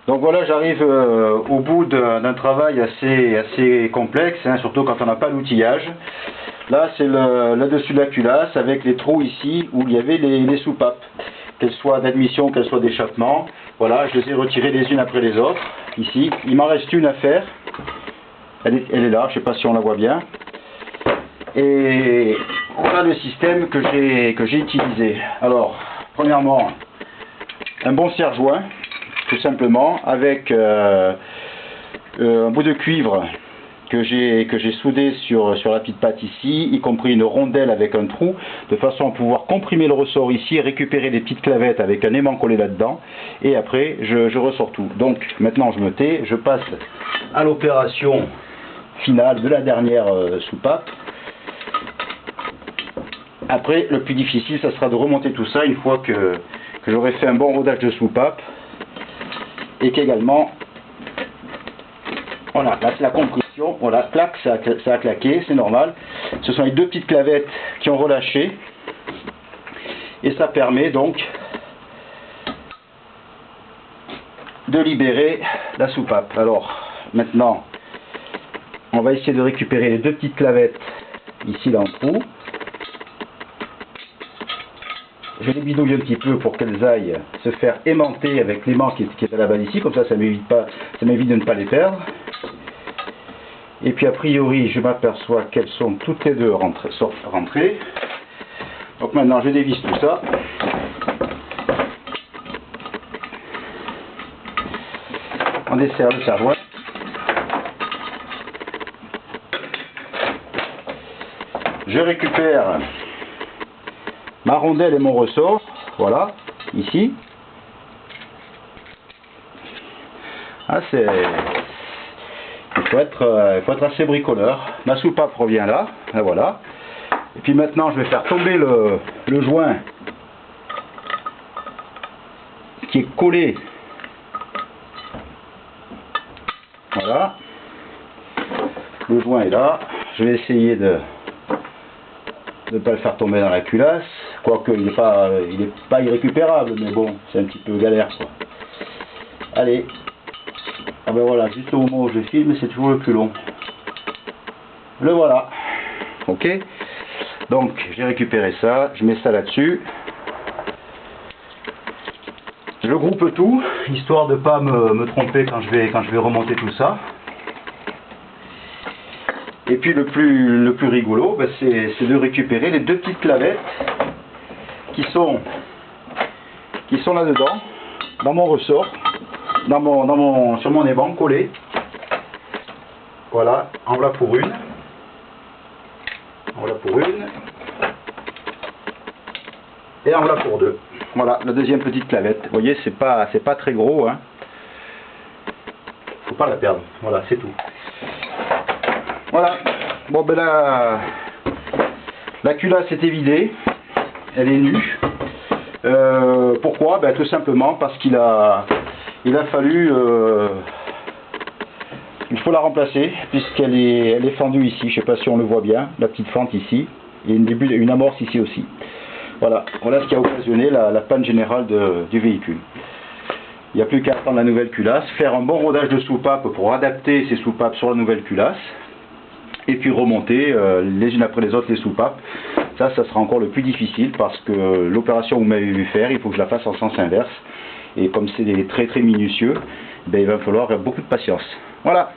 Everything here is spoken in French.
Donc voilà, j'arrive au bout d'un travail assez complexe, hein, surtout quand on n'a pas l'outillage. Là, c'est le dessus de la culasse avec les trous ici où il y avait les soupapes, qu'elles soient d'admission, qu'elles soient d'échappement. Voilà, je les ai retirées les unes après les autres, ici. Il m'en reste une à faire. Elle est là, je ne sais pas si on la voit bien. Et voilà le système que j'ai utilisé. Alors, premièrement, un bon serre-joint, tout simplement, avec un bout de cuivre que j'ai soudé sur la petite patte ici, y compris une rondelle avec un trou, de façon à pouvoir comprimer le ressort ici et récupérer les petites clavettes avec un aimant collé là-dedans. Et après, je ressors tout. Donc, maintenant je me tais, je passe à l'opération finale de la dernière soupape. Après, le plus difficile, ça sera de remonter tout ça une fois que j'aurai fait un bon rodage de soupape et qu'également, voilà, là c'est la compression, voilà, clac, ça a claqué, c'est normal. Ce sont les deux petites clavettes qui ont relâché et ça permet donc de libérer la soupape. Alors, maintenant, on va essayer de récupérer les deux petites clavettes ici dans le trou. Je les bidouille un petit peu pour qu'elles aillent se faire aimanter avec l'aimant qui est à la base ici, comme ça m'évite de ne pas les perdre. Et puis a priori je m'aperçois qu'elles sont toutes les deux rentrées. Donc maintenant je dévisse tout ça. On desserre le serre-joint. Je récupère ma rondelle et mon ressort, voilà, ici. Ah, il faut être assez bricoleur. Ma soupape revient là, et voilà. Et puis maintenant, je vais faire tomber le joint qui est collé. Voilà. Le joint est là. Je vais essayer de ne pas le faire tomber dans la culasse. Quoique il n'est pas irrécupérable, mais bon, c'est un petit peu galère, quoi. Allez. Ah ben voilà, juste au moment où je filme, c'est toujours le plus long. Le voilà. Ok. Donc, j'ai récupéré ça, je mets ça là-dessus. Je groupe tout, histoire de ne pas me tromper quand je vais remonter tout ça. Et puis le plus rigolo, ben c'est de récupérer les deux petites clavettes qui sont là-dedans, dans mon ressort, sur mon aimant collé. Voilà, en voilà pour une. En voilà pour une. Et en voilà pour deux. Voilà, la deuxième petite clavette. Vous voyez, c'est pas très gros, hein. Faut pas la perdre. Voilà, c'est tout. Voilà. Bon ben la culasse était vidée. Elle est nue. Pourquoi? Ben tout simplement parce qu'il a fallu il faut la remplacer puisqu'elle est fendue ici. Je sais pas si on le voit bien, la petite fente ici. Et une amorce ici aussi. Voilà ce qui a occasionné la panne générale du véhicule. Il n'y a plus qu'à prendre la nouvelle culasse, faire un bon rodage de soupape pour adapter ces soupapes sur la nouvelle culasse, et puis remonter les unes après les autres les soupapes. Ça sera encore le plus difficile parce que l'opération que vous m'avez vu faire, il faut que je la fasse en sens inverse. Et comme c'est très minutieux, ben, il va falloir beaucoup de patience. Voilà.